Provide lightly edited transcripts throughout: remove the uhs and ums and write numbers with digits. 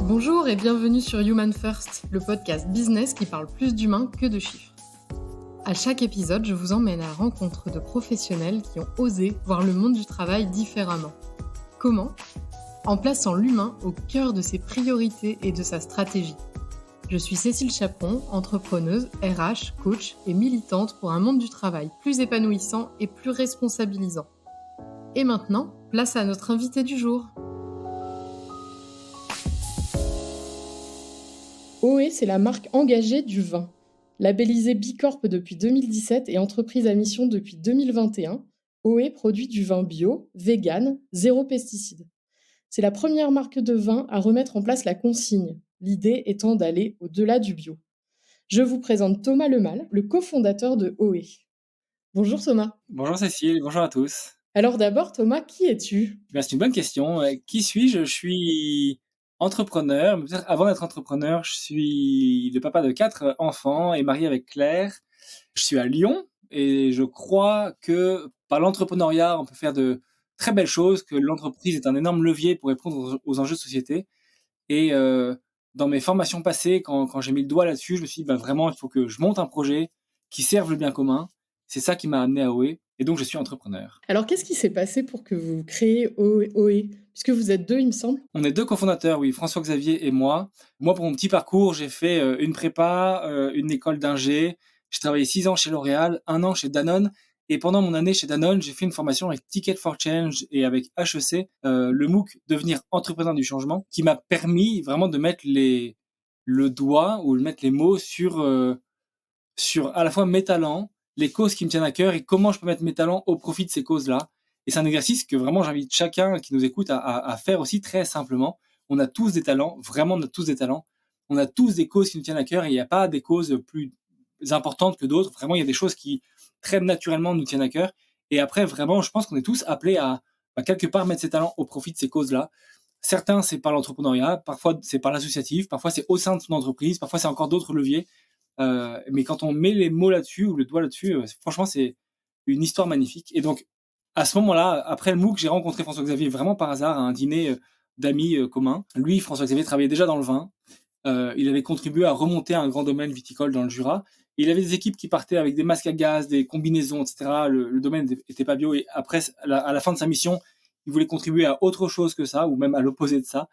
Bonjour et bienvenue sur Human First, le podcast business qui parle plus d'humains que de chiffres. À chaque épisode, je vous emmène à la rencontre de professionnels qui ont osé voir le monde du travail différemment. Comment ? En plaçant l'humain au cœur de ses priorités et de sa stratégie. Je suis Cécile Chaperon, entrepreneuse, RH, coach et militante pour un monde du travail plus épanouissant et plus responsabilisant. Et maintenant, place à notre invité du jour. OE, c'est la marque engagée du vin. Labellisée Bicorp depuis 2017 et entreprise à mission depuis 2021, OE produit du vin bio, vegan, zéro pesticide. C'est la première marque de vin à remettre en place la consigne, l'idée étant d'aller au-delà du bio. Je vous présente Thomas Lemal, le cofondateur de OE. Bonjour Thomas. Bonjour Cécile, bonjour à tous. Alors d'abord Thomas, qui es-tu ? C'est une bonne question. Qui suis-je? Je suis entrepreneur, mais peut-être avant d'être entrepreneur, je suis le papa de 4 enfants et marié avec Claire. Je suis à Lyon et je crois que par l'entrepreneuriat, on peut faire de très belles choses, que l'entreprise est un énorme levier pour répondre aux enjeux de société. Et dans mes formations passées, quand j'ai mis le doigt là-dessus, je me suis dit, vraiment, il faut que je monte un projet qui serve le bien commun. C'est ça qui m'a amené à OE, et donc je suis entrepreneur. Alors qu'est-ce qui s'est passé pour que vous créez OE ? Puisque vous êtes deux, il me semble. On est 2 cofondateurs, oui, François-Xavier et moi. Moi, pour mon petit parcours, j'ai fait une prépa, une école d'ingé. J'ai travaillé 6 ans chez L'Oréal, 1 an chez Danone. Et pendant mon année chez Danone, j'ai fait une formation avec Ticket for Change et avec HEC, le MOOC Devenir entrepreneur du changement, qui m'a permis vraiment de mettre le doigt ou de mettre les mots sur à la fois mes talents, les causes qui me tiennent à cœur et comment je peux mettre mes talents au profit de ces causes-là. Et c'est un exercice que vraiment j'invite chacun qui nous écoute à faire aussi très simplement. On a tous des talents, vraiment on a tous des talents. On a tous des causes qui nous tiennent à cœur et il n'y a pas des causes plus importantes que d'autres. Vraiment, il y a des choses qui très naturellement nous tiennent à cœur. Et après, vraiment, je pense qu'on est tous appelés à quelque part mettre ses talents au profit de ces causes-là. Certains, c'est par l'entrepreneuriat, parfois c'est par l'associatif, parfois c'est au sein de son entreprise, parfois c'est encore d'autres leviers. Mais quand on met les mots là-dessus ou le doigt là-dessus, franchement, c'est une histoire magnifique. Et donc, à ce moment-là, après le MOOC, j'ai rencontré François-Xavier vraiment par hasard à un dîner d'amis communs. Lui, François-Xavier, travaillait déjà dans le vin. Il avait contribué à remonter un grand domaine viticole dans le Jura. Et il avait des équipes qui partaient avec des masques à gaz, des combinaisons, etc. Le domaine n'était pas bio. Et après, à la fin de sa mission, il voulait contribuer à autre chose que ça, ou même à l'opposé de ça.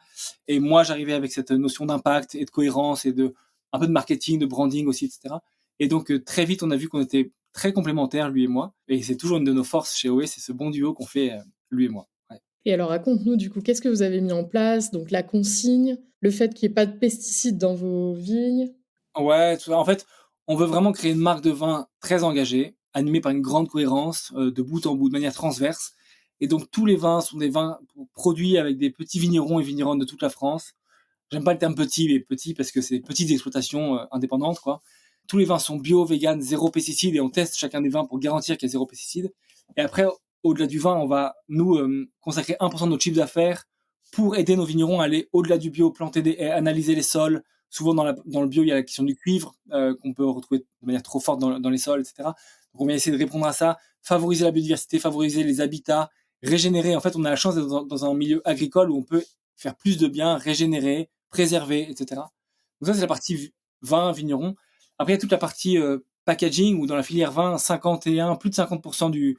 Et moi, j'arrivais avec cette notion d'impact et de cohérence et de un peu de marketing, de branding aussi, etc. Et donc, très vite, on a vu qu'on était très complémentaires, lui et moi. Et c'est toujours une de nos forces chez OE, c'est ce bon duo qu'on fait, lui et moi. Ouais. Et alors raconte-nous du coup, qu'est-ce que vous avez mis en place ? Donc la consigne, le fait qu'il n'y ait pas de pesticides dans vos vignes. Ouais, en fait, on veut vraiment créer une marque de vin très engagée, animée par une grande cohérence, de bout en bout, de manière transverse. Et donc, tous les vins sont des vins produits avec des petits vignerons et vigneronnes de toute la France. J'aime pas le terme petit, mais petit parce que c'est petites exploitations indépendantes, quoi. Tous les vins sont bio, vegan, zéro pesticide et on teste chacun des vins pour garantir qu'il y a zéro pesticide. Et après, au-delà du vin, on va nous consacrer 1% de notre chiffre d'affaires pour aider nos vignerons à aller au-delà du bio, planter des haies, analyser les sols. Souvent dans le bio, il y a la question du cuivre qu'on peut retrouver de manière trop forte dans les sols, etc. Donc on vient essayer de répondre à ça, favoriser la biodiversité, favoriser les habitats, régénérer. En fait, on a la chance d'être dans un milieu agricole où on peut faire plus de bien, régénérer, préserver, etc. Donc ça, c'est la partie vin, vigneron. Après, il y a toute la partie packaging, où dans la filière vin, plus de 50% du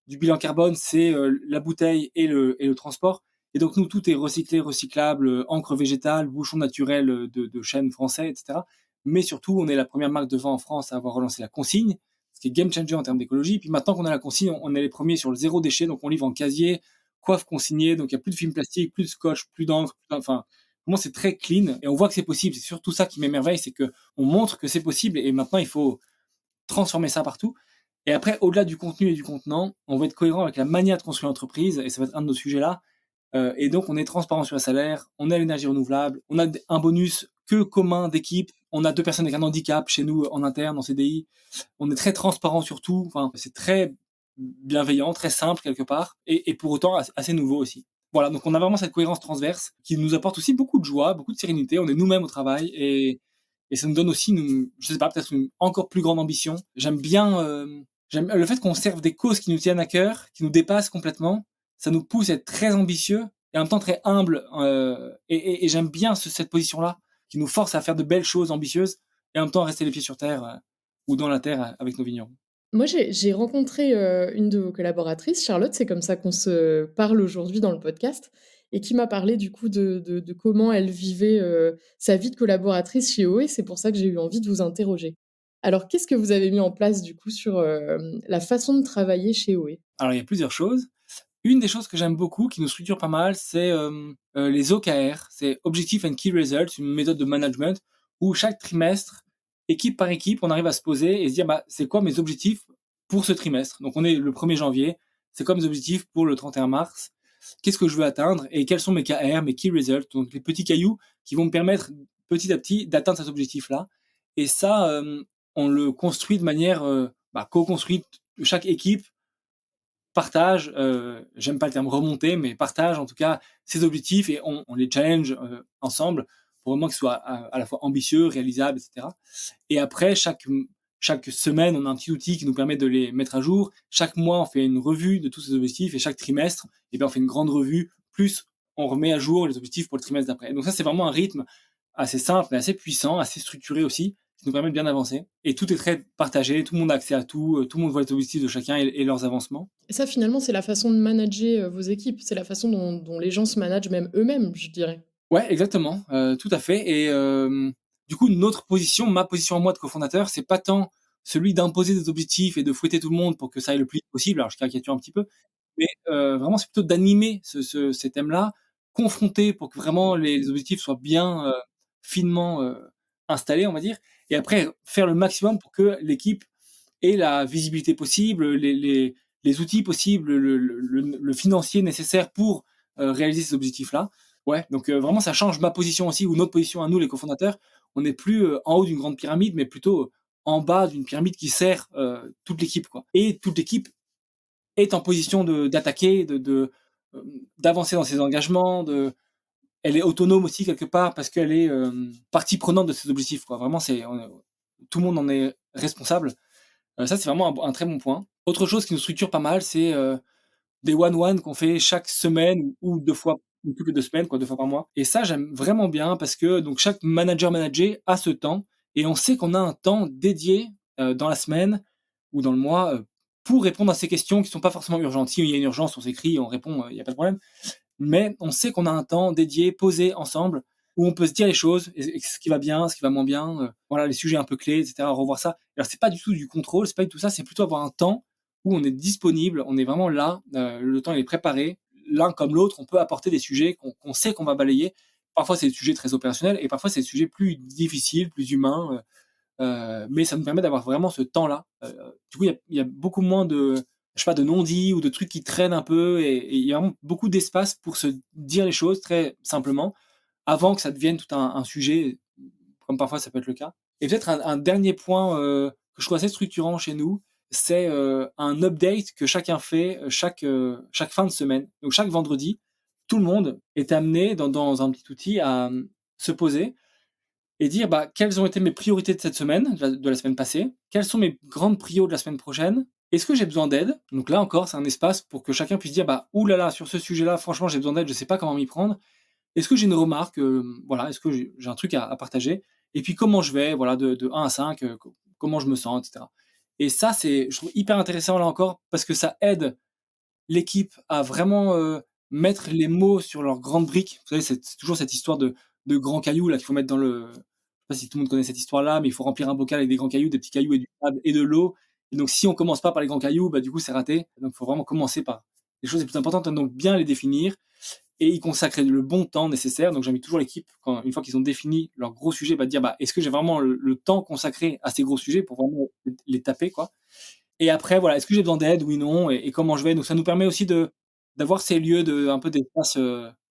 bilan carbone, c'est la bouteille et le transport. Et donc, nous, tout est recyclé, recyclable, encre végétale, bouchon naturel de chêne français, etc. Mais surtout, on est la première marque de vin en France à avoir relancé la consigne, ce qui est game changer en termes d'écologie. Puis maintenant qu'on a la consigne, on est les premiers sur le zéro déchet, donc on livre en casier, coiffe consignée, donc il n'y a plus de film plastique, plus de scotch, plus d'encre, enfin, vraiment c'est très clean et on voit que c'est possible. C'est surtout ça qui m'émerveille, c'est que on montre que c'est possible et maintenant il faut transformer ça partout. Et après, au-delà du contenu et du contenant, on va être cohérent avec la manière de construire l'entreprise et ça va être un de nos sujets là. Et donc on est transparent sur le salaire, on a l'énergie renouvelable, on a un bonus que commun d'équipe, on a 2 personnes avec un handicap chez nous en interne, en CDI. On est très transparent sur tout. Enfin, c'est très bienveillant, très simple quelque part, et pour autant assez nouveau aussi. Voilà, donc on a vraiment cette cohérence transverse qui nous apporte aussi beaucoup de joie, beaucoup de sérénité. On est nous-mêmes au travail et ça nous donne aussi, je sais pas, peut-être une encore plus grande ambition. J'aime bien j'aime le fait qu'on serve des causes qui nous tiennent à cœur, qui nous dépassent complètement. Ça nous pousse à être très ambitieux et en même temps très humble. Et j'aime bien cette position-là qui nous force à faire de belles choses ambitieuses et en même temps rester les pieds sur terre ou dans la terre avec nos vignerons. Moi, j'ai rencontré, une de vos collaboratrices, Charlotte, c'est comme ça qu'on se parle aujourd'hui dans le podcast et qui m'a parlé du coup de comment elle vivait, sa vie de collaboratrice chez OE. C'est pour ça que j'ai eu envie de vous interroger. Alors, qu'est-ce que vous avez mis en place du coup sur, la façon de travailler chez OE? Alors il y a plusieurs choses. Une des choses que j'aime beaucoup, qui nous structure pas mal, c'est les OKR, c'est Objective and Key Results, une méthode de management où chaque trimestre, équipe par équipe, on arrive à se poser et se dire bah, c'est quoi mes objectifs pour ce trimestre. Donc on est le 1er janvier, c'est quoi mes objectifs pour le 31 mars, qu'est-ce que je veux atteindre et quels sont mes KR, mes Key Results, donc les petits cailloux qui vont me permettre petit à petit d'atteindre cet objectif-là. Et ça, on le construit de manière co-construite. Chaque équipe partage, j'aime pas le terme remonter, mais partage en tout cas ses objectifs et on les challenge ensemble pour vraiment qu'ils soient à la fois ambitieux, réalisables, etc. Et après, chaque semaine, on a un petit outil qui nous permet de les mettre à jour. Chaque mois, on fait une revue de tous ces objectifs et chaque trimestre, eh bien, on fait une grande revue, plus on remet à jour les objectifs pour le trimestre d'après. Donc ça, c'est vraiment un rythme assez simple, mais assez puissant, assez structuré aussi, qui nous permet de bien avancer. Et tout est très partagé, tout le monde a accès à tout, tout le monde voit les objectifs de chacun et leurs avancements. Et ça, finalement, c'est la façon de manager, vos équipes, c'est la façon dont les gens se managent même eux-mêmes, je dirais. Ouais, exactement, tout à fait. Et du coup, notre position, ma position à moi de cofondateur, c'est pas tant celui d'imposer des objectifs et de fouetter tout le monde pour que ça aille le plus vite possible. Alors, je caricature un petit peu, mais vraiment, c'est plutôt d'animer ces thèmes-là, confronter pour que vraiment les objectifs soient bien finement installés, on va dire. Et après, faire le maximum pour que l'équipe ait la visibilité possible, les outils possibles, le financier nécessaire pour réaliser ces objectifs-là. Ouais, donc vraiment, ça change ma position aussi, ou notre position à nous, les cofondateurs. On n'est plus en haut d'une grande pyramide, mais plutôt en bas d'une pyramide qui sert toute l'équipe, quoi. Et toute l'équipe est en position d'attaquer, d'avancer dans ses engagements, elle est autonome aussi quelque part parce qu'elle est partie prenante de ses objectifs, quoi. Vraiment, tout le monde en est responsable. Ça, c'est vraiment un très bon point. Autre chose qui nous structure pas mal, c'est des one-one qu'on fait chaque semaine ou 2 fois ou toutes les 2 semaines, quoi, 2 fois par mois. Et ça, j'aime vraiment bien parce que donc chaque manager a ce temps et on sait qu'on a un temps dédié dans la semaine ou dans le mois pour répondre à ces questions qui sont pas forcément urgentes. Si il y a une urgence, on s'écrit, on répond, il y a pas de problème. Mais on sait qu'on a un temps dédié, posé ensemble, où on peut se dire les choses, et ce qui va bien, ce qui va moins bien, voilà, les sujets un peu clés, etc., revoir ça. Alors c'est pas du tout du contrôle, c'est pas du tout ça, c'est plutôt avoir un temps où on est disponible, on est vraiment là, le temps il est préparé, l'un comme l'autre, on peut apporter des sujets qu'on sait qu'on va balayer. Parfois c'est des sujets très opérationnels, et parfois c'est des sujets plus difficiles, plus humains, mais ça nous permet d'avoir vraiment ce temps-là. Du coup, il y a beaucoup moins de, je sais pas, de non-dits ou de trucs qui traînent un peu, et il y a vraiment beaucoup d'espace pour se dire les choses très simplement, avant que ça devienne tout un sujet, comme parfois ça peut être le cas. Et peut-être un dernier point que je trouve assez structurant chez nous, c'est un update que chacun fait chaque fin de semaine. Donc chaque vendredi, tout le monde est amené dans un petit outil à se poser et dire bah, quelles ont été mes priorités de cette semaine, de la semaine passée, quelles sont mes grandes prios de la semaine prochaine, est-ce que j'ai besoin d'aide. Donc là encore, c'est un espace pour que chacun puisse dire bah, oulala, sur ce sujet-là, franchement, j'ai besoin d'aide, je ne sais pas comment m'y prendre. Est-ce que j'ai une remarque, voilà, est-ce que j'ai un truc à partager, et puis comment je vais, voilà, de 1 à 5, comment je me sens, etc. Et ça, je trouve hyper intéressant là encore, parce que ça aide l'équipe à vraiment mettre les mots sur leurs grandes briques. Vous savez, c'est toujours cette histoire de grands cailloux là qu'il faut mettre dans le. Je sais pas si tout le monde connaît cette histoire-là, mais il faut remplir un bocal avec des grands cailloux, des petits cailloux et du sable et de l'eau. Et donc, si on commence pas par les grands cailloux, bah du coup, c'est raté. Donc, il faut vraiment commencer par les choses les plus importantes, donc bien les définir et y consacrer le bon temps nécessaire. Donc, j'invite toujours l'équipe, une fois qu'ils ont défini leur gros sujet, bah, de dire bah, est-ce que j'ai vraiment le temps consacré à ces gros sujets pour vraiment les taper, quoi. Et après, voilà, est-ce que j'ai besoin d'aide? Oui, non, et comment je vais? Donc ça nous permet aussi d'avoir ces lieux un peu d'espace,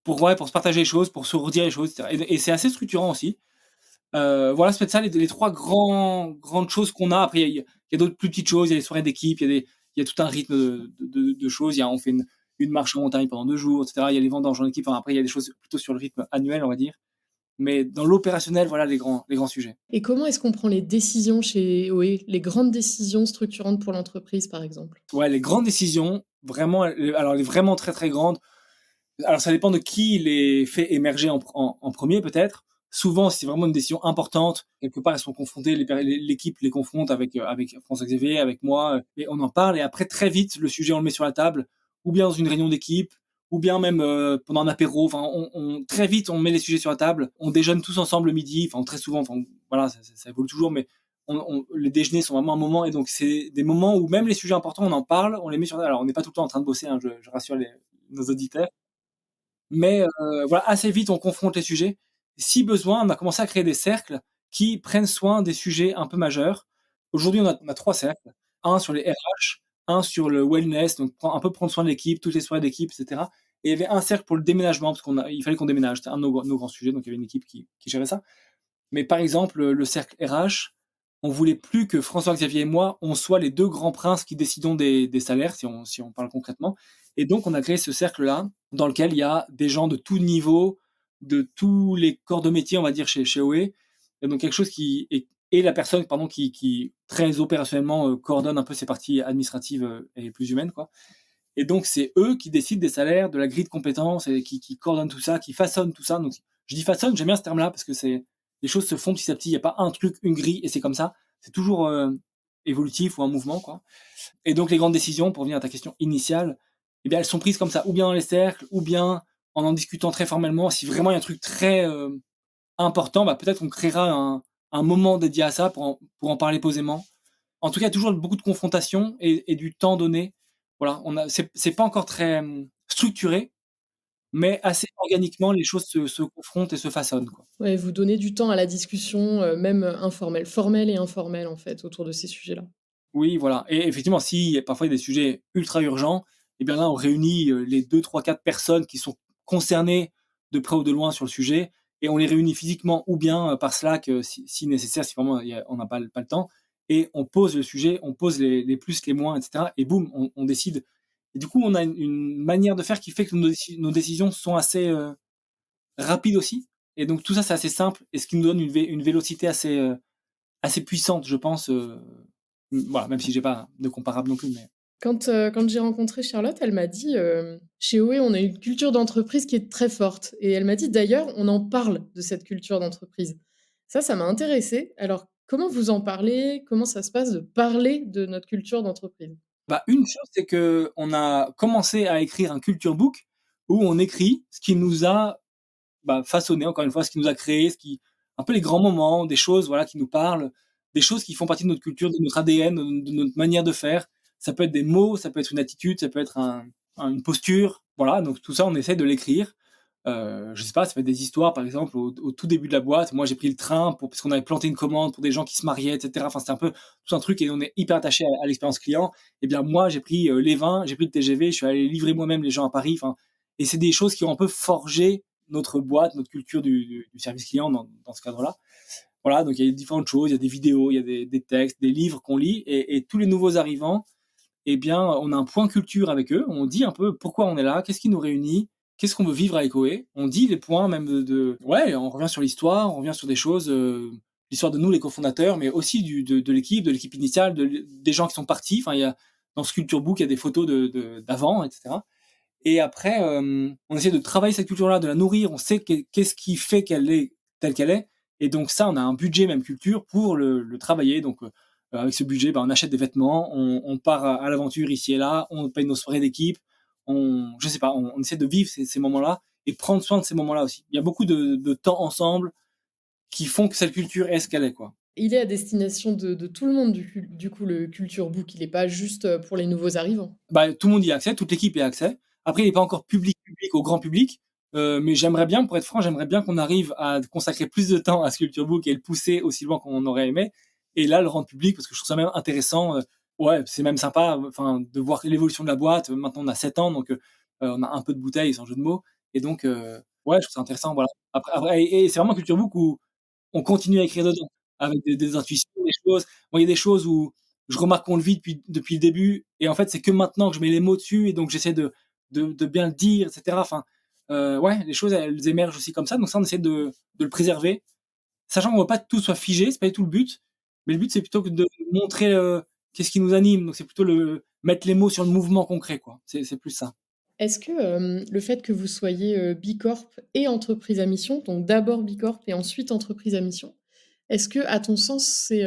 pour ouais, pour se partager les choses, pour se redire les choses, et cetera, et c'est assez structurant aussi. Voilà, c'est peut-être ça les 3 grandes choses qu'on a. Après il y a d'autres plus petites choses, il y a les soirées d'équipe, il y a tout un rythme de choses. On fait une marche en montagne pendant 2 jours, et cetera. Il y a les vendanges en équipe. Enfin, après il y a des choses plutôt sur le rythme annuel, on va dire. Mais dans l'opérationnel, voilà les grands sujets. Et comment est-ce qu'on prend les décisions chez OE? Les grandes décisions structurantes pour l'entreprise, par exemple? Ouais, les grandes décisions, vraiment, alors elle est vraiment très, très grande. Alors ça dépend de qui les fait émerger en 1er peut-être. Souvent, si c'est vraiment une décision importante, quelque part, elles sont confrontées, l'équipe les confronte avec François Xavier, avec moi, et on en parle et après très vite, le sujet, on le met sur la table, ou bien dans une réunion d'équipe, ou bien même, pendant un apéro. Enfin, on très vite, on met les sujets sur la table. On déjeune tous ensemble le midi, enfin très souvent, enfin voilà, ça évolue toujours, mais les déjeuners sont vraiment un moment et donc c'est des moments où même les sujets importants, on en parle, on les met sur la table. Alors on n'est pas tout le temps en train de bosser, hein, je rassure nos auditeurs. Mais voilà, assez vite, on confronte les sujets. Si besoin, on a commencé à créer des cercles qui prennent soin des sujets un peu majeurs. Aujourd'hui, on a 3 cercles. Un sur les RH, un sur le wellness, donc un peu prendre soin de l'équipe, toutes les soirées d'équipe, et cetera. Et il y avait un cercle pour le déménagement, parce il fallait qu'on déménage. C'était un de nos grands sujets, donc il y avait une équipe qui gérait ça. Mais par exemple, le cercle RH, on voulait plus que François-Xavier et moi, on soit les 2 grands princes qui décidons des salaires, si on parle concrètement. Et donc, on a créé ce cercle-là, dans lequel il y a des gens de tout niveau, de tous les corps de métier, on va dire, chez OE. Et donc, quelque chose et la personne, pardon, qui très opérationnellement coordonne un peu ces parties administratives et plus humaines, quoi. Et donc, c'est eux qui décident des salaires, de la grille de compétences, et qui coordonnent tout ça, qui façonnent tout ça. Donc, je dis façonne, j'aime bien ce terme-là, parce que les choses se font petit à petit. Il n'y a pas un truc, une grille, et c'est comme ça. C'est toujours évolutif ou un mouvement, quoi. Et donc, les grandes décisions, pour revenir à ta question initiale, eh bien, elles sont prises comme ça, ou bien dans les cercles, ou bien en discutant très formellement. Si vraiment il y a un truc très important, bah, peut-être on créera un moment dédié à ça pour en parler posément. En tout cas, toujours beaucoup de confrontation et du temps donné. Voilà, c'est pas encore très structuré, mais assez organiquement, les choses se confrontent et se façonnent, quoi. Ouais, vous donnez du temps à la discussion, même, informelle, formelle et informelle, en fait, autour de ces sujets-là. Oui, voilà, et effectivement, si parfois il y a des sujets ultra urgents, et bien là, on réunit les 2, 3, 4 personnes qui sont concernées de près ou de loin sur le sujet, et on les réunit physiquement ou bien par Slack si nécessaire, si vraiment on n'a pas le temps, et on pose le sujet, on pose les plus, les moins, etc. Et boum, on décide. Et du coup, on a une manière de faire qui fait que nos décisions sont assez rapides aussi. Et donc tout ça, c'est assez simple, et ce qui nous donne une vélocité assez puissante, je pense. Voilà, même si j'ai pas de comparable non plus, mais Quand j'ai rencontré Charlotte, elle m'a dit, «Chez OE, on a une culture d'entreprise qui est très forte» et elle m'a dit: «D'ailleurs, on en parle de cette culture d'entreprise». Ça m'a intéressée. Alors, comment vous en parlez? Comment ça se passe de parler de notre culture d'entreprise? bah, une chose, c'est que on a commencé à écrire un culture book où on écrit ce qui nous a, bah, façonné, encore une fois, ce qui nous a créé, ce qui un peu les grands moments, des choses, voilà, qui nous parlent, des choses qui font partie de notre culture, de notre ADN, de notre manière de faire. Ça peut être des mots, ça peut être une attitude, ça peut être une posture. Voilà, donc tout ça, on essaie de l'écrire. Je sais pas, ça peut être des histoires, par exemple, au tout début de la boîte. Moi, j'ai pris le train parce qu'on avait planté une commande pour des gens qui se mariaient, et cetera. Enfin, c'était un peu tout un truc et on est hyper attaché à l'expérience client. Eh bien, moi, j'ai pris les vins, j'ai pris le TGV, je suis allé livrer moi-même les gens à Paris. Enfin, et c'est des choses qui ont un peu forgé notre boîte, notre culture du service client dans ce cadre-là. Voilà, donc il y a différentes choses, il y a des vidéos, il y a des textes, des livres qu'on lit et tous les nouveaux arrivants, eh bien, on a un point culture avec eux. On dit un peu pourquoi on est là, qu'est-ce qui nous réunit, qu'est-ce qu'on veut vivre avec OE. On dit les points même ouais, on revient sur l'histoire, on revient sur des choses, l'histoire de nous, les cofondateurs, mais aussi de l'équipe initiale, des gens qui sont partis. Enfin, dans ce culture book, il y a des photos d'avant, etc. Et après, on essaie de travailler cette culture-là, de la nourrir. On sait qu'est-ce qui fait qu'elle est telle qu'elle est. Et donc ça, on a un budget même culture pour le travailler. Donc avec ce budget, bah, on achète des vêtements, on part à l'aventure ici et là, on paye nos soirées d'équipe. Je sais pas, on essaie de vivre ces moments-là et prendre soin de ces moments-là aussi. Il y a beaucoup de temps ensemble qui font que cette culture est ce qu'elle est, quoi. Il est à destination de tout le monde du coup, le culture book, il est pas juste, pour les nouveaux arrivants? Bah, tout le monde y a accès, toute l'équipe y a accès. Après, il n'est pas encore public au grand public, mais j'aimerais bien, pour être franc, j'aimerais bien qu'on arrive à consacrer plus de temps à ce culture book et le pousser aussi loin qu'on aurait aimé. Et là, le rendre public, parce que je trouve ça même intéressant. Ouais, c'est même sympa, enfin, de voir l'évolution de la boîte. Maintenant, on a 7 ans, donc on a un peu de bouteille, sans jeu de mots. Et donc, ouais, je trouve ça intéressant, voilà. Après, et c'est vraiment un culture book où on continue à écrire dedans, avec des intuitions, des choses. Moi, il y a des choses où je remarque qu'on le vit depuis le début, et en fait, c'est que maintenant que je mets les mots dessus, et donc j'essaie de bien le dire, et cetera. Enfin, ouais, les choses, elles émergent aussi comme ça. Donc ça, on essaie de le préserver, sachant qu'on veut pas que tout soit figé, c'est pas du tout le but. Mais le but, c'est plutôt que de montrer qu'est-ce qui nous anime. Donc c'est plutôt mettre les mots sur le mouvement concret, quoi. C'est plus ça. Est-ce que, le fait que vous soyez, bicorp et entreprise à mission, donc d'abord bicorp et ensuite entreprise à mission, est-ce que, à ton sens, c'est,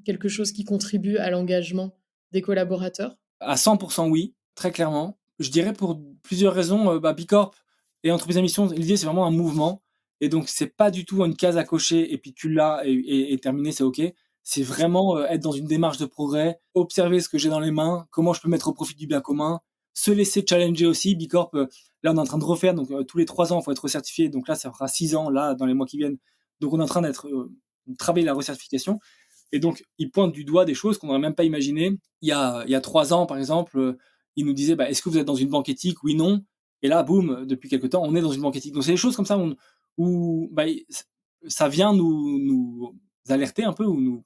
quelque chose qui contribue à l'engagement des collaborateurs? À 100% oui, très clairement. Je dirais pour plusieurs raisons, Bicorp et entreprise à mission, l'idée, c'est vraiment un mouvement et donc c'est pas du tout une case à cocher et puis tu l'as et terminé, c'est OK. C'est vraiment, être dans une démarche de progrès, observer ce que j'ai dans les mains, comment je peux mettre au profit du bien commun, se laisser challenger aussi. Bicorp, là, on est en train de refaire donc tous les 3 ans, il faut être recertifié, donc là, ça fera 6 ans, là, dans les mois qui viennent. Donc on est en train de travailler la recertification et donc ils pointent du doigt des choses qu'on n'aurait même pas imaginées il y a 3 ans, par exemple, ils nous disaient: «Bah, est-ce que vous êtes dans une banque éthique? Oui, non». Et là, boum, depuis quelque temps, on est dans une banque éthique. Donc c'est des choses comme ça où bah, ça vient nous alerter un peu ou nous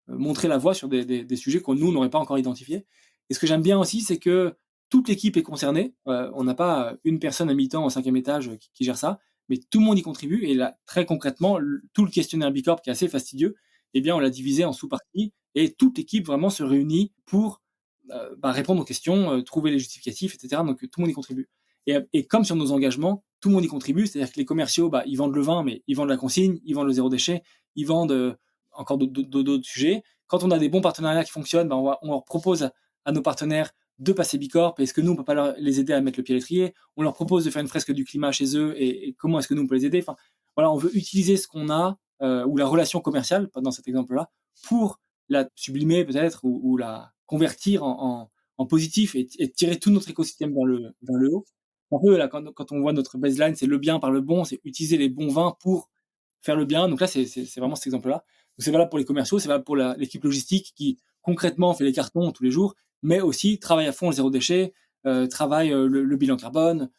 montrer la voie sur des sujets que nous, on n'aurait pas encore identifiés. Et ce que j'aime bien aussi, c'est que toute l'équipe est concernée. On n'a pas une personne à mi-temps au 5e étage qui gère ça, mais tout le monde y contribue. Et là, très concrètement, tout le questionnaire Bicorp, qui est assez fastidieux, eh bien, on l'a divisé en sous-parties et toute l'équipe vraiment se réunit pour répondre aux questions, trouver les justificatifs, etc. Donc tout le monde y contribue. Et comme sur nos engagements, tout le monde y contribue. C'est-à-dire que les commerciaux, ils vendent le vin, mais ils vendent la consigne, ils vendent le zéro déchet, ils vendent encore d'autres sujets. Quand on a des bons partenariats qui fonctionnent, on leur propose à nos partenaires de passer Bicorp. Est-ce que nous, on peut pas les aider à mettre le pied à l'étrier? On leur propose de faire une fresque du climat chez eux et comment est-ce que nous, on peut les aider? Enfin, voilà, on veut utiliser ce qu'on a ou la relation commerciale, dans cet exemple-là, pour la sublimer peut-être ou la convertir en positif et tirer tout notre écosystème vers le haut. Un peu, là, quand on voit notre baseline, c'est le bien par le bon, c'est utiliser les bons vins pour faire le bien. Donc là, c'est vraiment cet exemple-là. Donc c'est valable pour les commerciaux, c'est valable pour l'équipe logistique qui concrètement fait les cartons tous les jours, mais aussi travaille à fond le zéro déchet, travaille le bilan carbone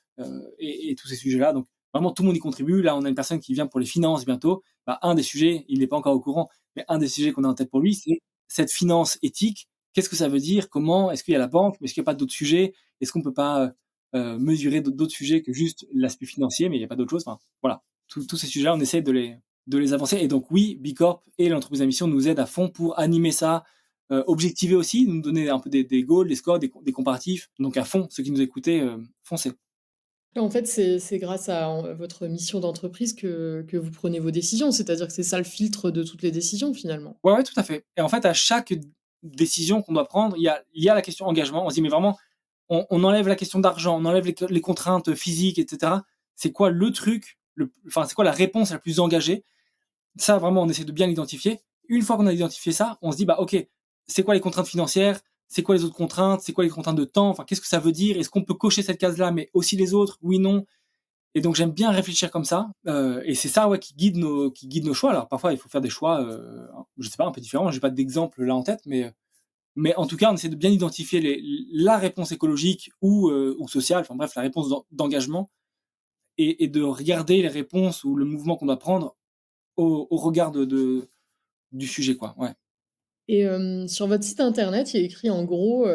et tous ces sujets-là. Donc vraiment, tout le monde y contribue. Là, on a une personne qui vient pour les finances bientôt. Un des sujets, il n'est pas encore au courant, mais un des sujets qu'on a en tête pour lui, c'est cette finance éthique. Qu'est-ce que ça veut dire? Comment? Est-ce qu'il y a la banque? Est-ce qu'il n'y a pas d'autres sujets? Est-ce qu'on ne peut pas mesurer d'autres sujets que juste l'aspect financier, mais il n'y a pas d'autre chose? Enfin, voilà. Tous ces sujets-là, on essaie de les avancer. Et donc, oui, Bicorp et l'entreprise à mission nous aident à fond pour animer ça, objectiver aussi, nous donner un peu des goals, des scores, des comparatifs. Donc, à fond, ceux qui nous écoutaient, foncez. En fait, c'est grâce à votre mission d'entreprise que vous prenez vos décisions, c'est-à-dire que c'est ça le filtre de toutes les décisions, finalement? Ouais, ouais, tout à fait. Et en fait, à chaque décision qu'on doit prendre, il y a la question engagement. On se dit, mais vraiment, on enlève la question d'argent, on enlève les contraintes physiques, etc. C'est quoi le truc, enfin, c'est quoi la réponse la plus engagée? Ça, vraiment, on essaie de bien l'identifier. Une fois qu'on a identifié ça, on se dit, OK, c'est quoi les contraintes financières? C'est quoi les autres contraintes? C'est quoi les contraintes de temps? Enfin, qu'est-ce que ça veut dire? Est-ce qu'on peut cocher cette case-là, mais aussi les autres? Oui, non. Et donc, j'aime bien réfléchir comme ça. Et c'est ça, ouais, qui guide nos choix. Alors, parfois, il faut faire des choix, je sais pas, un peu différents. J'ai pas d'exemple là en tête, mais en tout cas, on essaie de bien identifier la réponse écologique ou sociale, enfin bref, la réponse d'engagement et de regarder les réponses ou le mouvement qu'on doit prendre au regard du sujet, quoi. Ouais. Et sur votre site internet, il y a écrit en gros,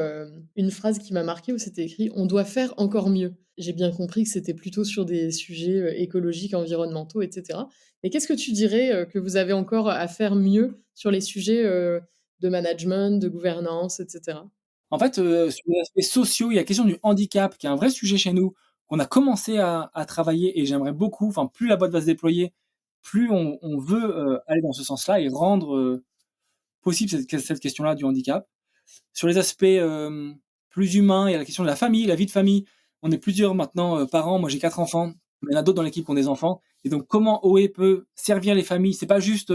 une phrase qui m'a marquée où c'était écrit: «On doit faire encore mieux». J'ai bien compris que c'était plutôt sur des sujets, écologiques, environnementaux et cetera. Mais qu'est-ce que tu dirais, que vous avez encore à faire mieux sur les sujets, de management, de gouvernance et cetera? En fait, sur les aspects sociaux, il y a la question du handicap qui est un vrai sujet chez nous, qu'on a commencé à travailler et j'aimerais beaucoup enfin, plus la boîte va se déployer, plus on veut, aller dans ce sens-là et rendre, possible cette question-là du handicap. Sur les aspects, plus humains, il y a la question de la famille, la vie de famille. On est plusieurs maintenant, parents. Moi, j'ai 4 enfants. Il y en a d'autres dans l'équipe qui ont des enfants et donc comment OE peut servir les familles? C'est pas juste,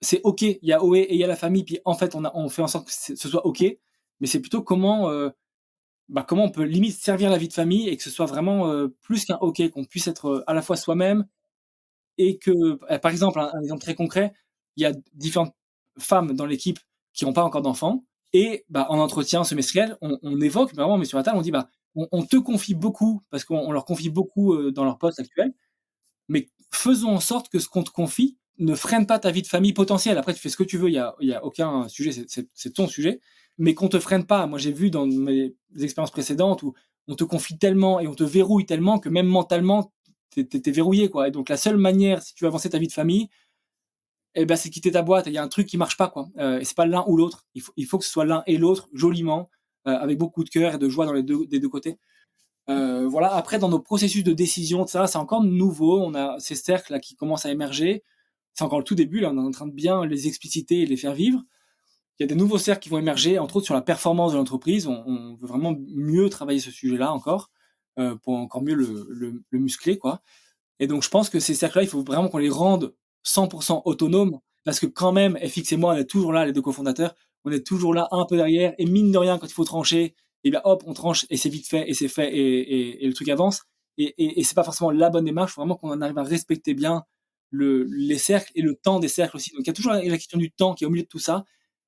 c'est OK, il y a OE et il y a la famille, puis en fait, on fait en sorte que ce soit OK, mais c'est plutôt comment on peut limite servir la vie de famille et que ce soit vraiment, plus qu'un OK, qu'on puisse être, à la fois soi-même et que, par exemple, un exemple très concret, il y a différentes femmes dans l'équipe qui ont pas encore d'enfants et en entretien semestriel, on évoque vraiment, on met sur la table, on dit: «On te confie beaucoup» parce qu'on leur confie beaucoup, dans leur poste actuel, mais faisons en sorte que ce qu'on te confie ne freine pas ta vie de famille potentielle. Après, tu fais ce que tu veux, il y a aucun sujet, c'est ton sujet, mais qu'on te freine pas. Moi, j'ai vu dans mes expériences précédentes où on te confie tellement et on te verrouille tellement que même mentalement, tu es verrouillé, quoi. Et donc la seule manière, si tu veux avancer ta vie de famille, c'est quitter ta boîte. Il y a un truc qui marche pas, quoi. Et c'est pas l'un ou l'autre. Il faut que ce soit l'un et l'autre, joliment, avec beaucoup de cœur et de joie des deux côtés. Voilà. Après, dans nos processus de décision, ça, c'est encore nouveau. On a ces cercles là qui commencent à émerger. C'est encore le tout début. Là, on est en train de bien les expliciter et les faire vivre. Il y a des nouveaux cercles qui vont émerger, entre autres sur la performance de l'entreprise. On veut vraiment mieux travailler ce sujet-là encore, pour encore mieux le muscler, quoi. Et donc, je pense que ces cercles-là, il faut vraiment qu'on les rende 100% autonomes, parce que quand même, FX et moi, on est toujours là, les deux cofondateurs, on est toujours là, un peu derrière, et mine de rien, quand il faut trancher, et bien hop, on tranche, et c'est vite fait, et c'est fait, et le truc avance. Et c'est pas forcément la bonne démarche, faut vraiment qu'on en arrive à respecter bien les cercles et le temps des cercles aussi. Donc, il y a toujours la question du temps qui est au milieu de tout ça,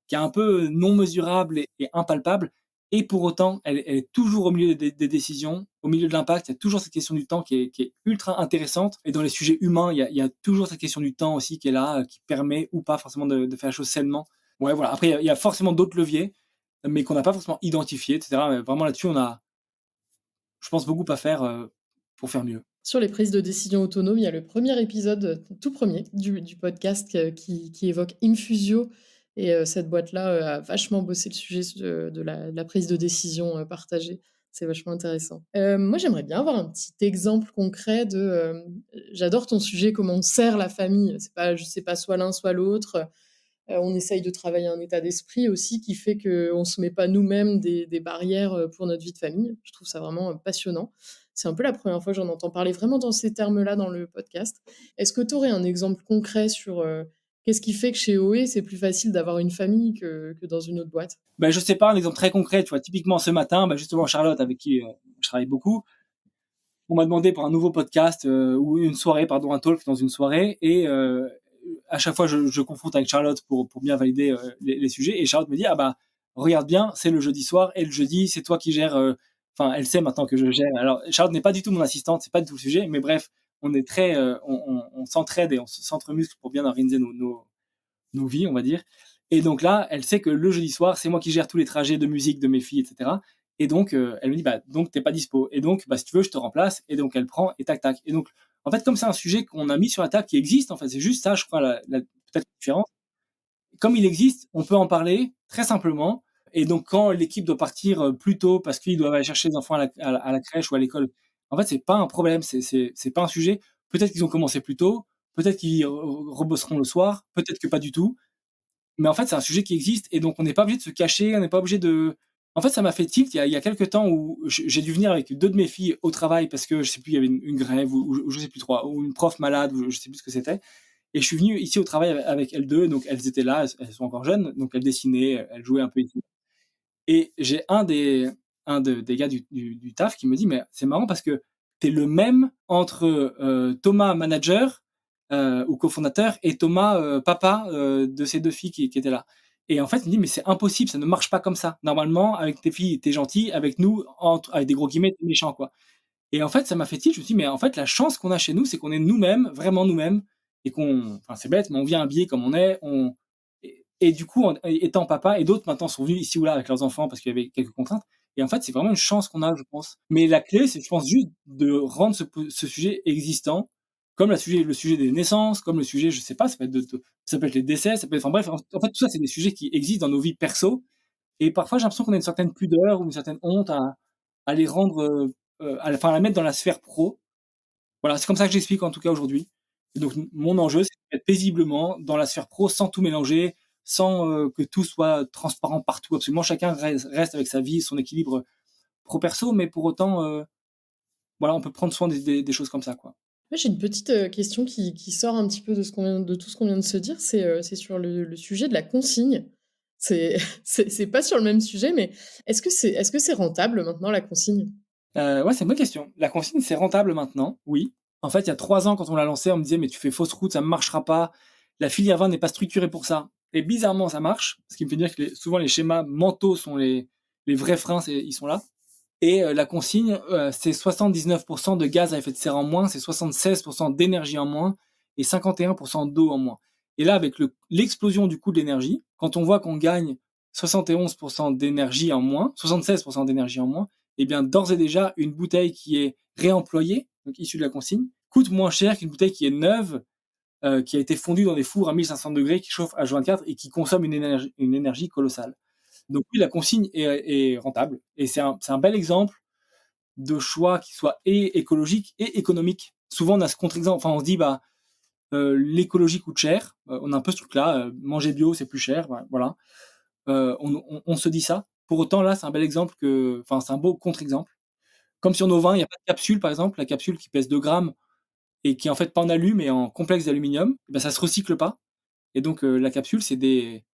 qui est un peu non mesurable et impalpable. Et pour autant, elle est toujours au milieu des décisions, au milieu de l'impact. Il y a toujours cette question du temps qui est ultra intéressante. Et dans les sujets humains, il y a toujours cette question du temps aussi qui est là, qui permet ou pas forcément de faire la chose sainement. Ouais, voilà. Après, il y a forcément d'autres leviers, mais qu'on n'a pas forcément identifiés, etc. Mais vraiment là-dessus, on a, je pense, beaucoup à faire pour faire mieux. Sur les prises de décision autonomes, il y a le premier épisode, tout premier du podcast qui évoque Infusio et cette boîte-là, a vachement bossé le sujet de la prise de décision, partagée. C'est vachement intéressant. Moi, j'aimerais bien avoir un petit exemple concret j'adore ton sujet, comment on sert la famille. C'est pas soit l'un, soit l'autre. On essaye de travailler un état d'esprit aussi qui fait qu'on ne se met pas nous-mêmes des barrières pour notre vie de famille. Je trouve ça vraiment passionnant. C'est un peu la première fois que j'en entends parler vraiment dans ces termes-là dans le podcast. Est-ce que tu aurais un exemple concret sur qu'est-ce qui fait que chez OE, c'est plus facile d'avoir une famille que dans une autre boîte? Ben, je sais pas, un exemple très concret, tu vois, typiquement ce matin, ben, justement, Charlotte, avec qui je travaille beaucoup, on m'a demandé pour un nouveau podcast, ou une soirée, pardon, un talk dans une soirée, et à chaque fois je confronte avec Charlotte pour bien valider les sujets, et Charlotte me dit, ah bah regarde bien, c'est le jeudi soir, et le jeudi c'est toi qui gères, enfin elle sait maintenant que je gère. Alors Charlotte n'est pas du tout mon assistante, c'est pas du tout le sujet, mais bref, on est très, on s'entraide et on s'entremuscle pour bien organiser nos vies, on va dire. Et donc là, elle sait que le jeudi soir, c'est moi qui gère tous les trajets de musique de mes filles, etc. Et donc, elle me dit, bah, donc, t'es pas dispo. Et donc, bah, si tu veux, je te remplace. Et donc, elle prend et tac, tac. Et donc, en fait, comme c'est un sujet qu'on a mis sur la table qui existe, en fait, c'est juste ça, je crois, peut-être la différence. Comme il existe, on peut en parler très simplement. Et donc, quand l'équipe doit partir plus tôt parce qu'ils doivent aller chercher les enfants à la crèche ou à l'école, en fait, c'est pas un problème, c'est pas un sujet. Peut-être qu'ils ont commencé plus tôt, peut-être qu'ils rebosseront le soir, peut-être que pas du tout. Mais en fait, c'est un sujet qui existe et donc on n'est pas obligé de se cacher, on n'est pas obligé de. En fait, ça m'a fait tilt il y a quelques temps où j'ai dû venir avec 2 de mes filles au travail parce que je sais plus, il y avait une grève ou je sais plus trop, ou une prof malade ou je sais plus ce que c'était. Et je suis venu ici au travail avec elles deux, donc elles étaient là, elles sont encore jeunes, donc elles dessinaient, elles jouaient un peu ici. Et j'ai des gars du taf qui me dit, mais c'est marrant parce que t'es le même entre Thomas manager ou cofondateur et Thomas papa de ces deux filles qui étaient là. Et en fait, il me dit, mais c'est impossible, ça ne marche pas comme ça. Normalement, avec tes filles, t'es gentil, avec nous, avec des gros guillemets, t'es méchant, quoi. Et en fait, ça m'a fait tilt. Je me suis dit, mais en fait, la chance qu'on a chez nous, c'est qu'on est nous-mêmes, vraiment nous-mêmes, et enfin, c'est bête, mais on vient habillé comme on est, et du coup, étant papa, et d'autres maintenant sont venus ici ou là avec leurs enfants parce qu'il y avait quelques contraintes. Et en fait, c'est vraiment une chance qu'on a, je pense. Mais la clé, c'est, je pense, juste de rendre ce sujet existant, comme le sujet des naissances, comme le sujet, je sais pas, ça peut être les décès, ça peut être, enfin bref, en fait, tout ça, c'est des sujets qui existent dans nos vies perso. Et parfois, j'ai l'impression qu'on a une certaine pudeur ou une certaine honte à les rendre, enfin, à la mettre dans la sphère pro. Voilà, c'est comme ça que j'explique en tout cas aujourd'hui. Et donc mon enjeu, c'est d'être paisiblement dans la sphère pro sans tout mélanger, sans que tout soit transparent partout. Absolument, chacun reste avec sa vie, son équilibre pro-perso, mais pour autant, voilà, on peut prendre soin des choses comme ça, quoi. Moi, j'ai une petite, question qui sort un petit peu de tout ce qu'on vient de se dire. C'est sur le sujet de la consigne. C'est c'est pas sur le même sujet, mais est-ce que c'est rentable maintenant la consigne? Ouais, c'est une bonne question. La consigne, c'est rentable maintenant, oui. En fait, il y a 3 ans, quand on l'a lancé, on me disait: «Mais tu fais fausse route, ça ne marchera pas. La filière vin n'est pas structurée pour ça». Et bizarrement, ça marche, ce qui me fait dire que souvent les schémas mentaux sont les vrais freins, ils sont là. Et la consigne, c'est 79% de gaz à effet de serre en moins, c'est 76% d'énergie en moins et 51% d'eau en moins. Et là, avec l'explosion du coût de l'énergie, quand on voit qu'on gagne 71% d'énergie en moins, 76% d'énergie en moins, eh bien, d'ores et déjà, une bouteille qui est réemployée, donc issue de la consigne, coûte moins cher qu'une bouteille qui est neuve, qui a été fondue dans des fours à 1500 degrés, qui chauffe H24 et qui consomme une énergie colossale. Donc oui, la consigne est rentable et c'est un bel exemple de choix qui soient et écologiques et économiques. Souvent, on a ce contre-exemple. Enfin, on se dit, l'écologie coûte cher. On a un peu ce truc-là. Manger bio, c'est plus cher. Voilà. On se dit ça. Pour autant, là, c'est un bel exemple c'est un beau contre-exemple. Comme sur nos vins, il n'y a pas de capsule, par exemple. La capsule qui pèse 2 grammes et qui est en fait pas en alu, mais en complexe d'aluminium, ça se recycle pas. Et donc, la capsule, c'est des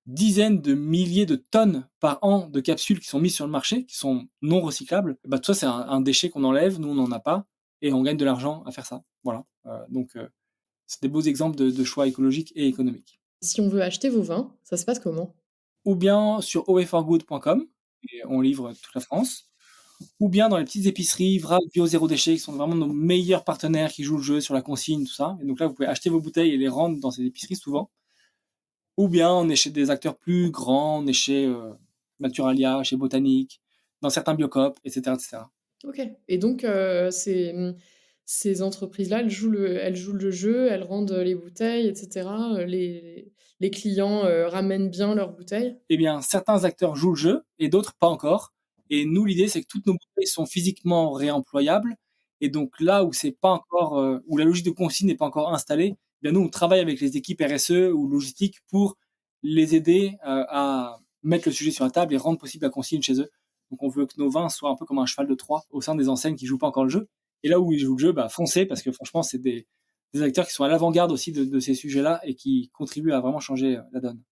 dizaines de milliers de tonnes par an de capsules qui sont mises sur le marché, qui sont non recyclables. Tout ça, c'est un déchet qu'on enlève. Nous, on n'en a pas. Et on gagne de l'argent à faire ça. Voilà. C'est des beaux exemples de choix écologiques et économiques. Si on veut acheter vos vins, ça se passe comment? Ou bien sur oeforgood.com, et on livre toute la France, ou bien dans les petites épiceries Vrac, Bio, Zéro Déchet, qui sont vraiment nos meilleurs partenaires qui jouent le jeu sur la consigne, tout ça. Et donc là, vous pouvez acheter vos bouteilles et les rendre dans ces épiceries souvent. Ou bien on est chez des acteurs plus grands, on est chez Naturalia, chez Botanique, dans certains Biocoop, etc., etc. OK. Et donc, ces entreprises-là, elles jouent le jeu, elles rendent les bouteilles et cetera, les clients, ramènent bien leurs bouteilles? Eh bien, certains acteurs jouent le jeu et d'autres pas encore. Et nous, l'idée, c'est que toutes nos bouteilles sont physiquement réemployables. Et donc là où c'est pas encore, où la logique de consigne n'est pas encore installée, eh bien nous, on travaille avec les équipes RSE ou logistique pour les aider à mettre le sujet sur la table et rendre possible la consigne chez eux. Donc on veut que nos vins soient un peu comme un cheval de Troie au sein des enseignes qui jouent pas encore le jeu. Et là où ils jouent le jeu, foncez, parce que franchement, c'est des acteurs qui sont à l'avant-garde aussi de ces sujets-là et qui contribuent à vraiment changer la donne.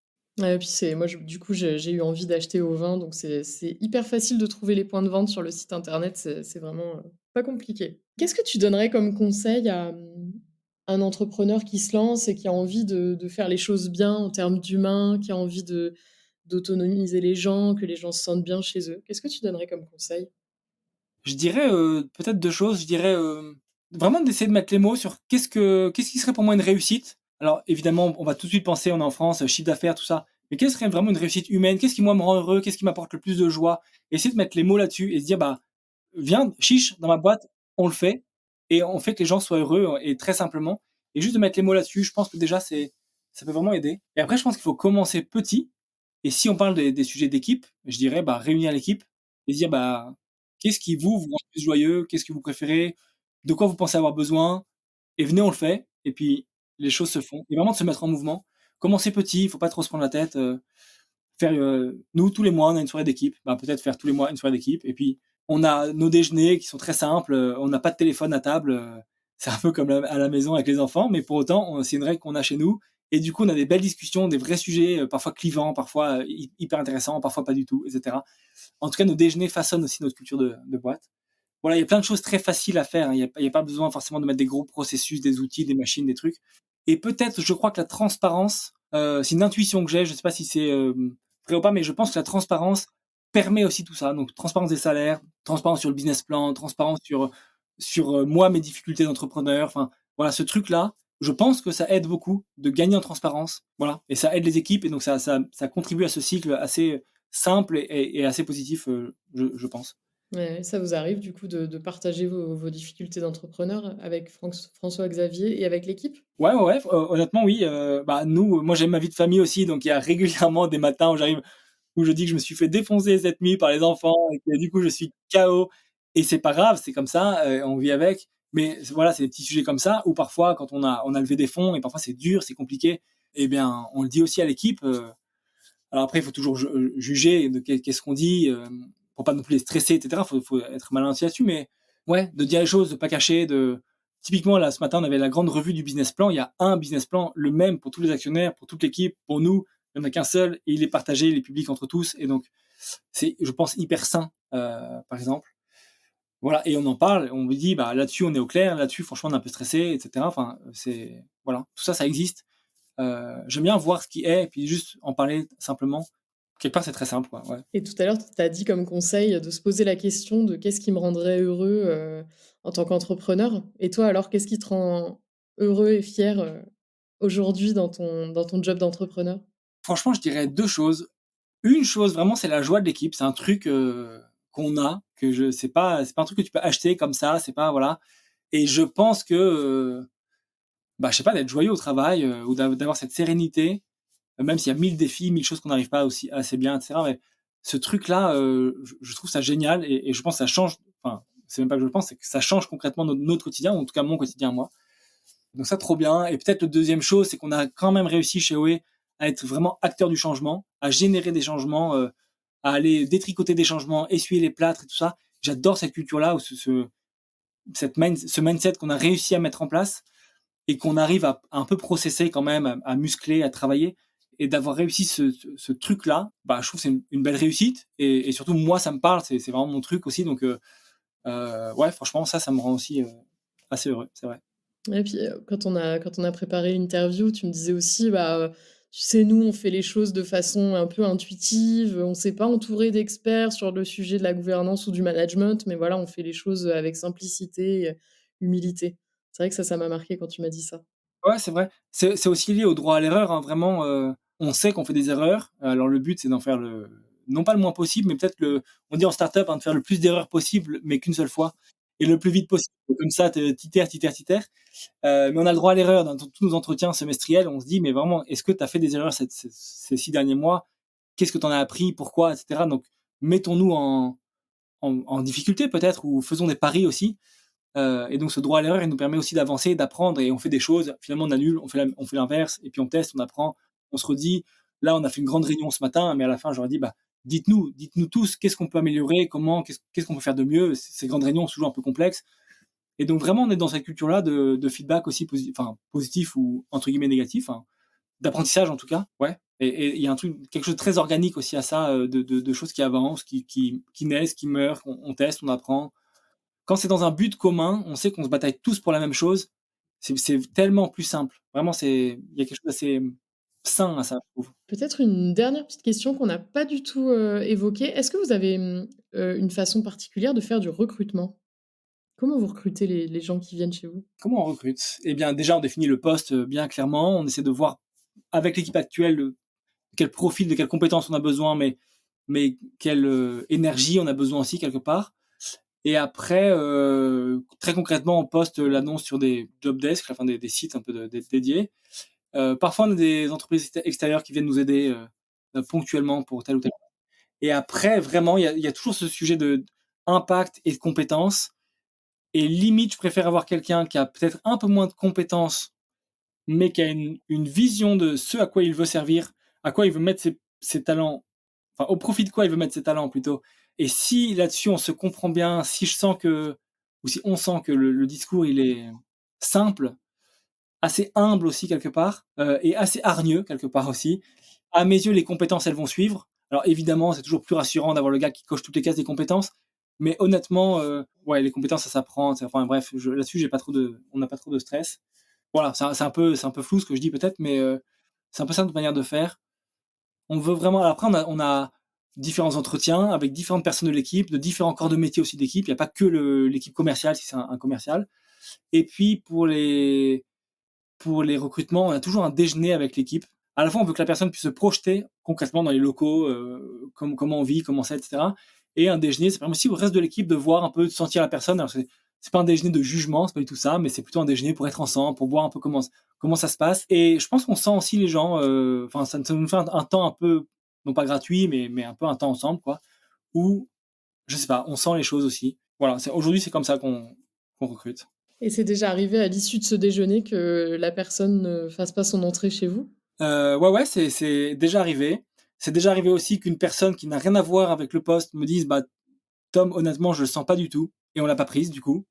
Ouais, et puis c'est moi, du coup, j'ai eu envie d'acheter au vin, donc c'est hyper facile de trouver les points de vente sur le site internet, c'est vraiment, pas compliqué. Qu'est-ce que tu donnerais comme conseil à, un entrepreneur qui se lance et qui a envie de faire les choses bien en termes d'humain, qui a envie d'autonomiser les gens, que les gens se sentent bien chez eux? Qu'est-ce que tu donnerais comme conseil? Je dirais, peut-être 2 choses. Je dirais, vraiment d'essayer de mettre les mots sur qu'est-ce qui serait pour moi une réussite? Alors évidemment, on va tout de suite penser, on est en France, chiffre d'affaires, tout ça. Mais quelle serait vraiment une réussite humaine? Qu'est-ce qui, moi, me rend heureux? Qu'est-ce qui m'apporte le plus de joie? Essayer de mettre les mots là-dessus et se dire: «Viens, chiche, dans ma boîte, on le fait et on fait que les gens soient heureux, et très simplement». Et juste de mettre les mots là-dessus, je pense que déjà ça peut vraiment aider. Et après, je pense qu'il faut commencer petit. Et si on parle des sujets d'équipe, je dirais, réunir l'équipe et dire, qu'est-ce qui vous rend plus joyeux? Qu'est-ce que vous préférez? De quoi vous pensez avoir besoin? Et venez, on le fait. Et puis, les choses se font. Et vraiment de se mettre en mouvement. Commencer petit, il faut pas trop se prendre la tête. Faire, nous, tous les mois, on a une soirée d'équipe. Peut-être faire tous les mois une soirée d'équipe. Et puis, on a nos déjeuners qui sont très simples. On n'a pas de téléphone à table. C'est un peu comme à la maison avec les enfants. Mais pour autant, c'est une règle qu'on a chez nous. Et du coup, on a des belles discussions, des vrais sujets, parfois clivants, parfois hyper intéressants, parfois pas du tout, etc. En tout cas, nos déjeuners façonnent aussi notre culture de boîte. Voilà, il y a plein de choses très faciles à faire, hein. Il y a pas besoin forcément de mettre des gros processus, des outils, des machines, des trucs. Et peut-être, je crois que la transparence, c'est une intuition que j'ai, je sais pas si c'est vrai ou pas, mais je pense que la transparence permet aussi tout ça. Donc, transparence des salaires, transparence sur le business plan, transparence sur moi, mes difficultés d'entrepreneur. Enfin, voilà, ce truc-là, je pense que ça aide beaucoup de gagner en transparence. Voilà. Et ça aide les équipes et donc ça contribue à ce cycle assez simple et assez positif, je pense. Ouais, ça vous arrive du coup de partager vos difficultés d'entrepreneur avec François Xavier et avec l'équipe? Ouais, ouais, ouais, honnêtement, oui. Nous, moi, j'ai ma vie de famille aussi, donc il y a régulièrement des matins où je dis que je me suis fait défoncer cette nuit par les enfants et que du coup, je suis KO. Et c'est pas grave, c'est comme ça, on vit avec. Mais voilà, c'est des petits sujets comme ça où parfois, quand on a levé des fonds et parfois c'est dur, c'est compliqué, eh bien, on le dit aussi à l'équipe. Alors après, il faut toujours juger de qu'est-ce qu'on dit, pour pas non plus les stresser, etc. Faut être malin aussi là-dessus, mais ouais, de dire les choses, de pas cacher, typiquement, là, ce matin, on avait la grande revue du business plan. Il y a un business plan, le même pour tous les actionnaires, pour toute l'équipe, pour nous. Il n'y en a qu'un seul et il est partagé, il est public entre tous. Et donc, c'est, je pense, hyper sain, par exemple. Voilà, et on en parle, on me dit, là-dessus, on est au clair, là-dessus, franchement, on est un peu stressé, etc. Enfin, voilà, tout ça, ça existe. J'aime bien voir ce qui est et puis juste en parler simplement. Quelque part, c'est très simple, quoi, ouais. Et tout à l'heure, tu as dit comme conseil de se poser la question de: «Qu'est-ce qui me rendrait heureux, en tant qu'entrepreneur?» Et toi alors, qu'est-ce qui te rend heureux et fier, aujourd'hui dans ton job d'entrepreneur? Franchement, je dirais 2 choses. Une chose, vraiment, c'est la joie de l'équipe. C'est un truc, qu'on a, que je c'est pas un truc que tu peux acheter comme ça, c'est pas voilà. Et je pense que, je sais pas, d'être joyeux au travail, ou d'avoir cette sérénité, même s'il y a 1000 défis, 1000 choses qu'on n'arrive pas aussi assez bien et cetera, mais ce truc-là, je trouve ça génial et je pense que ça change enfin, c'est même pas que je le pense, c'est que ça change concrètement notre quotidien, ou en tout cas mon quotidien à moi. Donc ça, trop bien. Et peut-être le deuxième chose, c'est qu'on a quand même réussi chez OE à être vraiment acteur du changement, à générer des changements, à aller détricoter des changements, essuyer les plâtres et tout ça. J'adore cette culture-là, ou ce mindset qu'on a réussi à mettre en place et qu'on arrive à un peu processer quand même, à muscler, à travailler. Et d'avoir réussi ce truc-là, bah, je trouve que c'est une belle réussite. Et surtout, moi, ça me parle, c'est vraiment mon truc aussi. Donc, ouais, franchement, ça me rend aussi assez heureux, c'est vrai. Et puis, quand on a préparé l'interview, tu me disais aussi, bah, tu sais, nous, on fait les choses de façon un peu intuitive, on s'est pas entouré d'experts sur le sujet de la gouvernance ou du management, mais voilà, on fait les choses avec simplicité, humilité. C'est vrai que ça m'a marqué quand tu m'as dit ça. Ouais, c'est vrai. C'est aussi lié au droit à l'erreur, hein, vraiment, on sait qu'on fait des erreurs. Alors le but, c'est d'en faire non pas le moins possible, mais peut-être on dit en start-up, hein, de faire le plus d'erreurs possible, mais qu'une seule fois et le plus vite possible. Comme ça, t'itères, t'itères, t'itères. Mais on a le droit à l'erreur dans tous nos entretiens semestriels. On se dit: «Mais vraiment, est-ce que tu as fait des erreurs ces 6 derniers mois? Qu'est-ce que tu en as appris? Pourquoi?» et cetera. Donc mettons-nous en difficulté peut-être, ou faisons des paris aussi. Et donc ce droit à l'erreur, il nous permet aussi d'avancer, d'apprendre, et on fait des choses, finalement on annule, on fait l'inverse, et puis on teste, on apprend, on se redit. Là, on a fait une grande réunion ce matin, mais à la fin, j'aurais dit: «Bah, dites-nous tous qu'est-ce qu'on peut améliorer, comment, qu'est-ce qu'on peut faire de mieux?» Ces grandes réunions sont toujours un peu complexes. Et donc vraiment, on est dans cette culture-là de feedback aussi positif ou entre guillemets négatif, hein, d'apprentissage en tout cas, ouais. Et il y a quelque chose de très organique aussi à ça, de choses qui avancent, qui naissent, qui meurent, on teste, on apprend. Quand c'est dans un but commun, on sait qu'on se bataille tous pour la même chose. C'est tellement plus simple. Vraiment, il y a quelque chose d'assez sain à ça, je trouve. Peut-être une dernière petite question qu'on n'a pas du tout, évoquée. Est-ce que vous avez, une façon particulière de faire du recrutement? Comment vous recrutez les gens qui viennent chez vous? Comment on recrute? Eh bien, déjà, on définit le poste, bien clairement. On essaie de voir avec l'équipe actuelle, quel profil, de quelles compétences on a besoin, mais quelle, énergie on a besoin aussi quelque part. Et après, très concrètement, on poste l'annonce sur des job desks, enfin des sites un peu dédiés. Parfois, on a des entreprises extérieures qui viennent nous aider, ponctuellement pour tel ou tel. Et après, vraiment, il y a toujours ce sujet de impact et de compétences. Et limite, je préfère avoir quelqu'un qui a peut-être un peu moins de compétences, mais qui a une vision de ce à quoi il veut servir, à quoi il veut mettre ses talents, enfin, au profit de quoi il veut mettre ses talents plutôt. Et si là-dessus on se comprend bien, si je sens que, ou si on sent que le discours il est simple, assez humble aussi quelque part, et assez hargneux quelque part aussi. À mes yeux, les compétences, elles vont suivre. Alors évidemment, c'est toujours plus rassurant d'avoir le gars qui coche toutes les cases des compétences, mais honnêtement, ouais, les compétences, ça s'apprend. Enfin bref, là-dessus, on n'a pas trop de stress. Voilà, c'est un peu flou ce que je dis peut-être, mais c'est un peu ça notre manière de faire. On veut vraiment. Après, on a différents entretiens avec différentes personnes de l'équipe, de différents corps de métier aussi d'équipe. Il n'y a pas que l'équipe commerciale si c'est un commercial. Et puis pour les recrutements, on a toujours un déjeuner avec l'équipe. À la fois, on veut que la personne puisse se projeter concrètement dans les locaux, comment on vit, comment c'est, etc. Et un déjeuner, ça permet aussi au reste de l'équipe de voir un peu, de sentir la personne. Alors, c'est pas un déjeuner de jugement, c'est pas du tout ça, mais c'est plutôt un déjeuner pour être ensemble, pour voir un peu comment ça se passe. Et je pense qu'on sent aussi les gens, enfin, ça nous fait un temps un peu, non pas gratuit, mais un peu un temps ensemble, quoi, où, je sais pas, on sent les choses aussi. Voilà, aujourd'hui, c'est comme ça qu'on recrute. Et c'est déjà arrivé à l'issue de ce déjeuner que la personne ne fasse pas son entrée chez vous? Ouais, ouais, c'est déjà arrivé. C'est déjà arrivé aussi qu'une personne qui n'a rien à voir avec le poste me dise: «Bah, Tom, honnêtement, je le sens pas du tout», et on l'a pas prise du coup.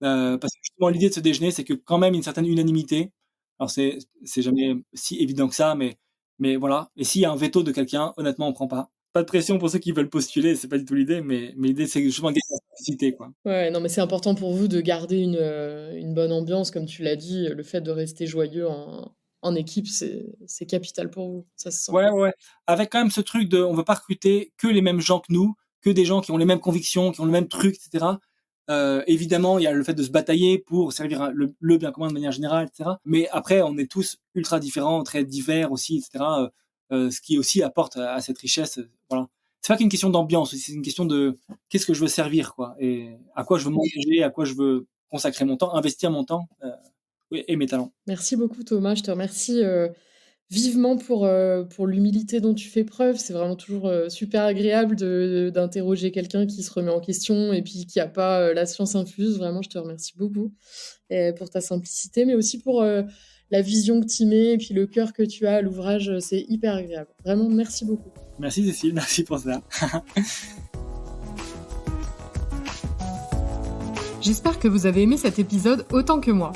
Parce que justement l'idée de ce déjeuner, c'est que quand même une certaine unanimité. Alors c'est jamais si évident que ça, mais voilà. Et s'il y a un veto de quelqu'un, honnêtement, on prend pas. Pas de pression pour ceux qui veulent postuler, c'est pas du tout l'idée, mais l'idée, c'est justement de gagner la simplicité, quoi. Ouais, non, mais c'est important pour vous de garder une bonne ambiance, comme tu l'as dit, le fait de rester joyeux en équipe, c'est capital pour vous, ça se sent. Ouais, ouais, ouais. Avec quand même ce truc de on veut pas recruter que les mêmes gens que nous, que des gens qui ont les mêmes convictions, qui ont le même truc, et cetera. Évidemment, il y a le fait de se batailler pour servir le bien commun de manière générale, et cetera. Mais après, on est tous ultra différents, très divers aussi, et cetera. Ce qui aussi apporte à cette richesse, voilà. C'est pas qu'une question d'ambiance aussi, c'est une question de qu'est-ce que je veux servir, quoi, et à quoi je veux m'engager, à quoi je veux consacrer mon temps, investir mon temps, oui, et mes talents. Merci beaucoup Thomas, je te remercie, vivement pour l'humilité dont tu fais preuve. C'est vraiment toujours, super agréable d'interroger quelqu'un qui se remet en question et puis qui a pas, la science infuse. Vraiment, je te remercie beaucoup, pour ta simplicité, mais aussi pour, la vision que tu mets et puis le cœur que tu as à l'ouvrage, c'est hyper agréable. Vraiment, merci beaucoup. Merci Cécile, merci pour ça. J'espère que vous avez aimé cet épisode autant que moi.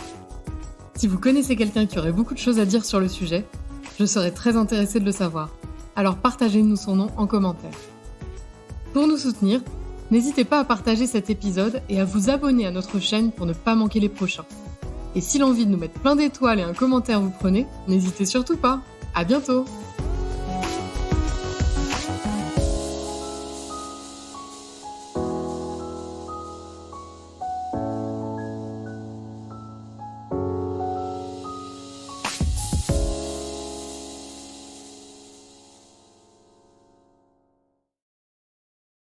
Si vous connaissez quelqu'un qui aurait beaucoup de choses à dire sur le sujet, je serais très intéressée de le savoir. Alors partagez-nous son nom en commentaire. Pour nous soutenir, n'hésitez pas à partager cet épisode et à vous abonner à notre chaîne pour ne pas manquer les prochains. Et si l'envie de nous mettre plein d'étoiles et un commentaire vous prenez, n'hésitez surtout pas. À bientôt!